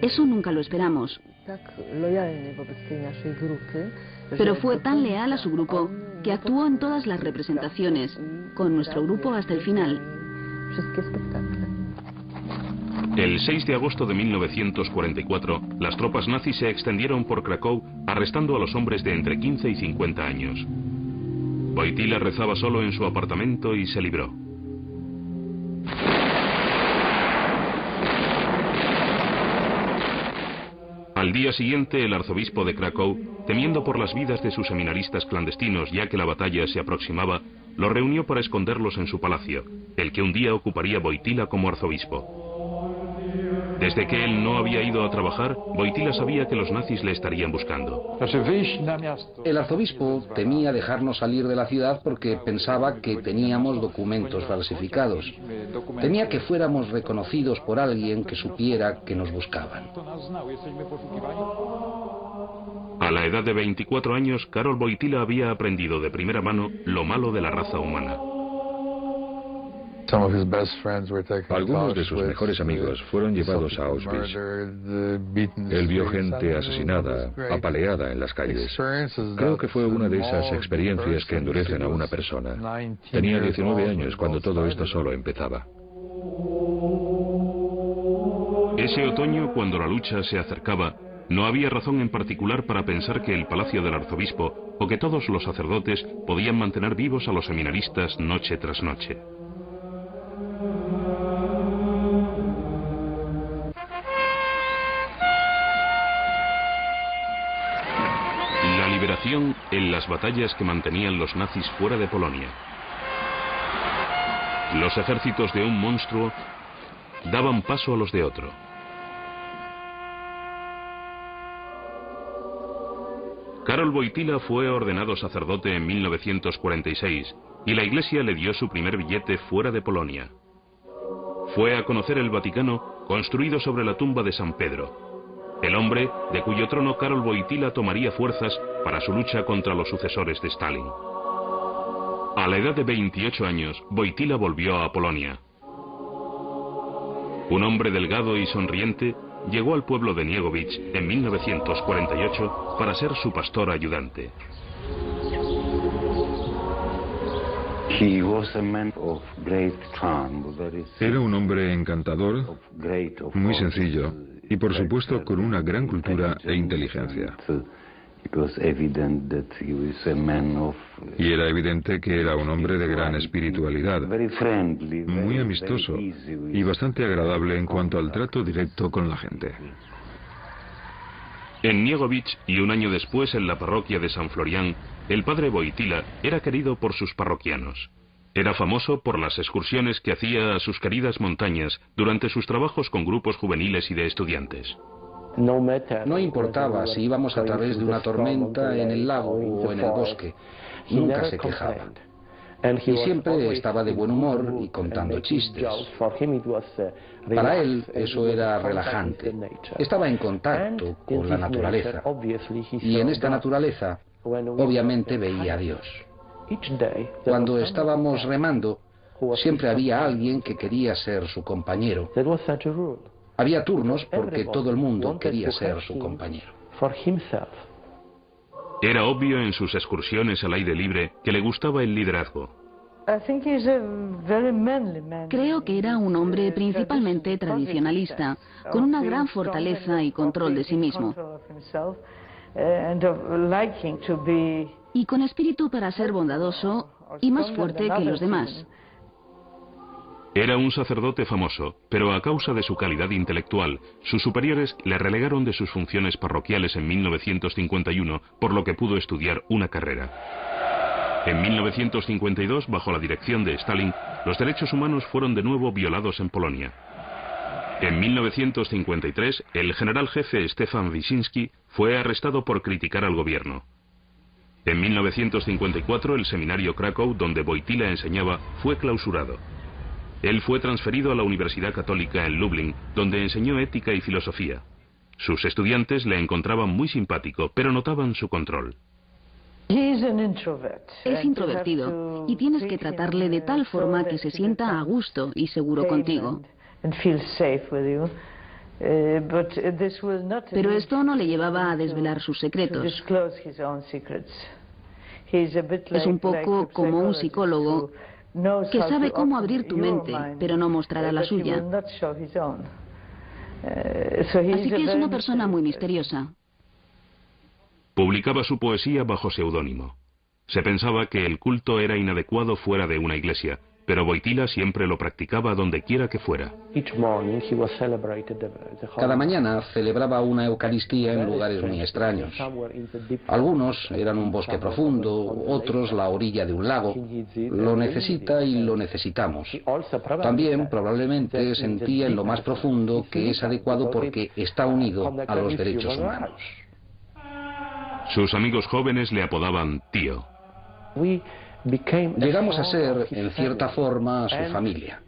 Eso nunca lo esperamos. Pero fue tan leal a su grupo que actuó en todas las representaciones, con nuestro grupo hasta el final. El 6 de agosto de 1944, las tropas nazis se extendieron por Cracovia, arrestando a los hombres de entre 15 y 50 años. Wojtyła rezaba solo en su apartamento y se libró. Al día siguiente, el arzobispo de Cracovia, temiendo por las vidas de sus seminaristas clandestinos ya que la batalla se aproximaba, los reunió para esconderlos en su palacio, el que un día ocuparía Wojtyła como arzobispo. Desde que él no había ido a trabajar, Wojtyła sabía que los nazis le estarían buscando. El arzobispo temía dejarnos salir de la ciudad porque pensaba que teníamos documentos falsificados. Temía que fuéramos reconocidos por alguien que supiera que nos buscaban. A la edad de 24 años, Karol Wojtyła había aprendido de primera mano lo malo de la raza humana. Algunos de sus mejores amigos fueron llevados a Auschwitz. Él vio gente asesinada, apaleada en las calles. Creo que fue una de esas experiencias que endurecen a una persona. Tenía 19 años cuando todo esto solo empezaba. Ese otoño, cuando la lucha se acercaba, no había razón en particular para pensar que el palacio del arzobispo o que todos los sacerdotes podían mantener vivos a los seminaristas noche tras noche. En las batallas que mantenían los nazis fuera de Polonia. Los ejércitos de un monstruo daban paso a los de otro. Karol Wojtyła fue ordenado sacerdote en 1946 y la Iglesia le dio su primer billete fuera de Polonia. Fue a conocer el Vaticano, construido sobre la tumba de San Pedro, el hombre de cuyo trono Karol Wojtyła tomaría fuerzas para su lucha contra los sucesores de Stalin. A la edad de 28 años, Wojtyła volvió a Polonia. Un hombre delgado y sonriente llegó al pueblo de Niegowicz en 1948 para ser su pastor ayudante. Era un hombre encantador, muy sencillo y por supuesto con una gran cultura e inteligencia. Y era evidente que era un hombre de gran espiritualidad, muy amistoso y bastante agradable en cuanto al trato directo con la gente. En Niegowicz y un año después en la parroquia de San Florián, el padre Wojtyła era querido por sus parroquianos. Era famoso por las excursiones que hacía a sus queridas montañas durante sus trabajos con grupos juveniles y de estudiantes. No importaba si íbamos a través de una tormenta en el lago o en el bosque, nunca se quejaba. Y siempre estaba de buen humor y contando chistes. Para él eso era relajante. Estaba en contacto con la naturaleza. Y en esta naturaleza, obviamente veía a Dios. Cuando estábamos remando, siempre había alguien que quería ser su compañero. Había turnos porque todo el mundo quería ser su compañero. Era obvio en sus excursiones al aire libre que le gustaba el liderazgo. Creo que era un hombre principalmente tradicionalista, con una gran fortaleza y control de sí mismo. Y con espíritu para ser bondadoso y más fuerte que los demás. Era un sacerdote famoso, pero a causa de su calidad intelectual, sus superiores le relegaron de sus funciones parroquiales en 1951, por lo que pudo estudiar una carrera. En 1952, bajo la dirección de Stalin, los derechos humanos fueron de nuevo violados en Polonia. En 1953, el general jefe Stefan Wyszynski fue arrestado por criticar al gobierno. En 1954, el seminario Krakow, donde Wojtyła enseñaba, fue clausurado. Él fue transferido a la Universidad Católica en Lublin, donde enseñó ética y filosofía. Sus estudiantes le encontraban muy simpático, pero notaban su control. Es introvertido y tienes que tratarle de tal forma que se sienta a gusto y seguro contigo. Pero esto no le llevaba a desvelar sus secretos. Es un poco como un psicólogo que sabe cómo abrir tu mente, pero no mostrará la suya. Así que es una persona muy misteriosa. Publicaba su poesía bajo seudónimo. Se pensaba que el culto era inadecuado fuera de una iglesia, pero Wojtyła siempre lo practicaba donde quiera que fuera. Cada mañana celebraba una Eucaristía en lugares muy extraños. Algunos eran un bosque profundo, otros la orilla de un lago. Lo necesita y lo necesitamos. También probablemente sentía en lo más profundo que es adecuado porque está unido a los derechos humanos. Sus amigos jóvenes le apodaban tío. Llegamos a ser, en cierta forma, su familia.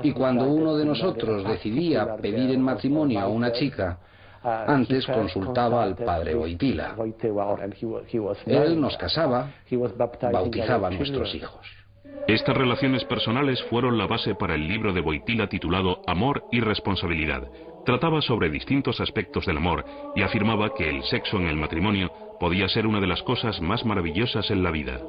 Y cuando uno de nosotros decidía pedir en matrimonio a una chica, antes consultaba al padre Wojtyła. Él nos casaba, bautizaba a nuestros hijos. Estas relaciones personales fueron la base para el libro de Wojtyła titulado Amor y responsabilidad. Trataba sobre distintos aspectos del amor y afirmaba que el sexo en el matrimonio podía ser una de las cosas más maravillosas en la vida.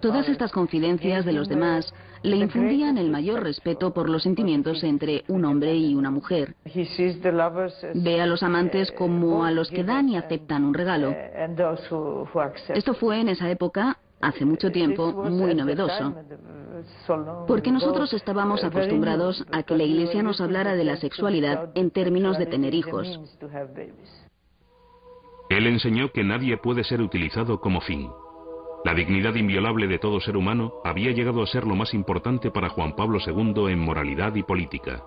Todas estas confidencias de los demás le infundían el mayor respeto por los sentimientos entre un hombre y una mujer. Ve a los amantes como a los que dan y aceptan un regalo. Esto fue en esa época, hace mucho tiempo, muy novedoso. Porque nosotros estábamos acostumbrados a que la Iglesia nos hablara de la sexualidad en términos de tener hijos. Él enseñó que nadie puede ser utilizado como fin. La dignidad inviolable de todo ser humano había llegado a ser lo más importante para Juan Pablo II en moralidad y política.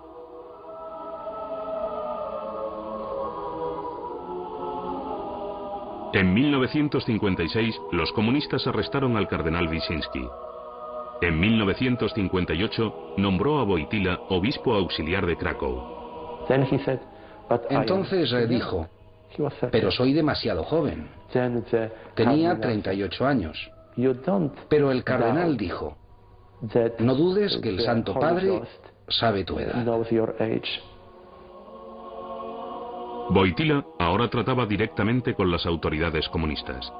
En 1956, los comunistas arrestaron al cardenal Wyszynski. En 1958, nombró a Wojtyła obispo auxiliar de Krakow. Entonces dijo: pero soy demasiado joven. Tenía 38 años. Pero el cardenal dijo: no dudes que el Santo Padre sabe tu edad. Wojtyła ahora trataba directamente con las autoridades comunistas.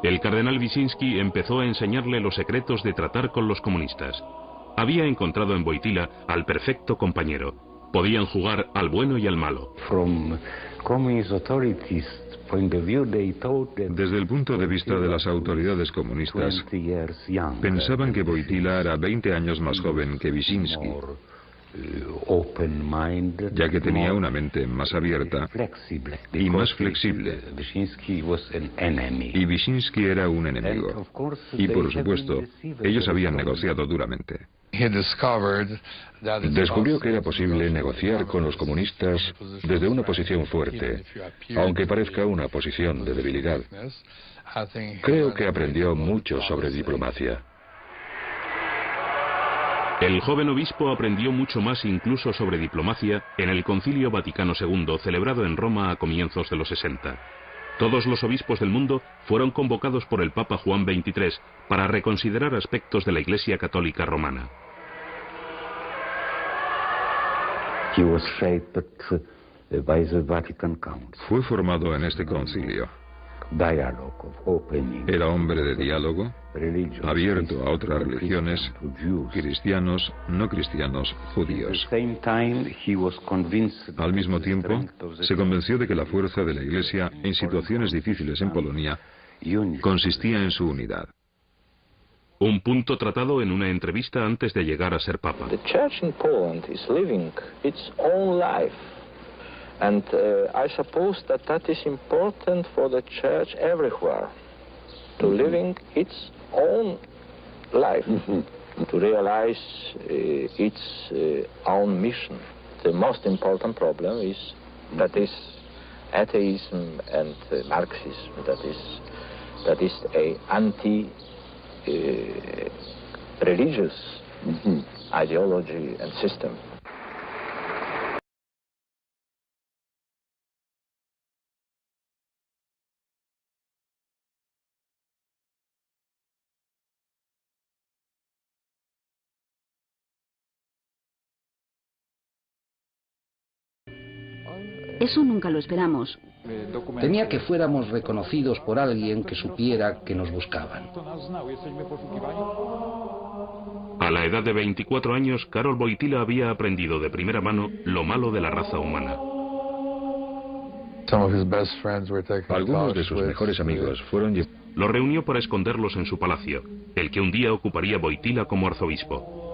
El cardenal Wyszynski empezó a enseñarle los secretos de tratar con los comunistas. Había encontrado en Wojtyła al perfecto compañero. Podían jugar al bueno y al malo. Desde el punto de vista de las autoridades comunistas, pensaban que Wojtyła era 20 años más joven que Wyszynski, ya que tenía una mente más abierta y más flexible. Y Wyszynski era un enemigo. Y por supuesto, ellos habían negociado duramente. Descubrió que era posible negociar con los comunistas desde una posición fuerte, aunque parezca una posición de debilidad. Creo que aprendió mucho sobre diplomacia. El joven obispo aprendió mucho más incluso sobre diplomacia en el Concilio Vaticano II celebrado en Roma a comienzos de los 60. Todos los obispos del mundo fueron convocados por el Papa Juan XXIII para reconsiderar aspectos de la Iglesia Católica Romana. Fue formado en este concilio. Era hombre de diálogo, abierto a otras religiones, cristianos, no cristianos, judíos. Al mismo tiempo, se convenció de que la fuerza de la Iglesia en situaciones difíciles en Polonia consistía en su unidad. Un punto tratado en una entrevista antes de llegar a ser papa. The church in Poland is living its own life. And I suppose that is important for the church everywhere, to living its own life, to realize its own mission. The most important problem is atheism and Marxism. That is a anti-religious ideology and system. Eso nunca lo esperamos. Temía que fuéramos reconocidos por alguien que supiera que nos buscaban. A la edad de 24 años, Karol Wojtyła había aprendido de primera mano lo malo de la raza humana. Algunos de sus mejores amigos fueron llevados. Lo reunió para esconderlos en su palacio, el que un día ocuparía Wojtyła como arzobispo.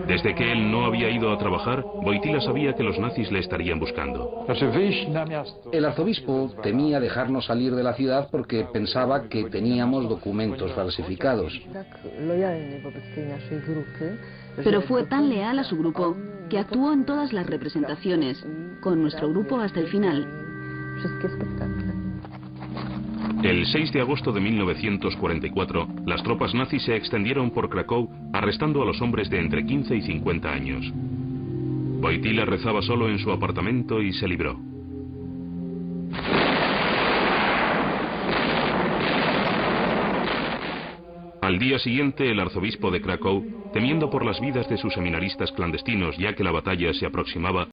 Desde que él no había ido a trabajar, Wojtyła sabía que los nazis le estarían buscando. El arzobispo temía dejarnos salir de la ciudad porque pensaba que teníamos documentos falsificados. Pero fue tan leal a su grupo que actuó en todas las representaciones, con nuestro grupo hasta el final. El 6 de agosto de 1944, las tropas nazis se extendieron por Cracovia, arrestando a los hombres de entre 15 y 50 años. Wojtyła rezaba solo en su apartamento y se libró. Al día siguiente, el arzobispo de Cracovia, temiendo por las vidas de sus seminaristas clandestinos ya que la batalla se aproximaba,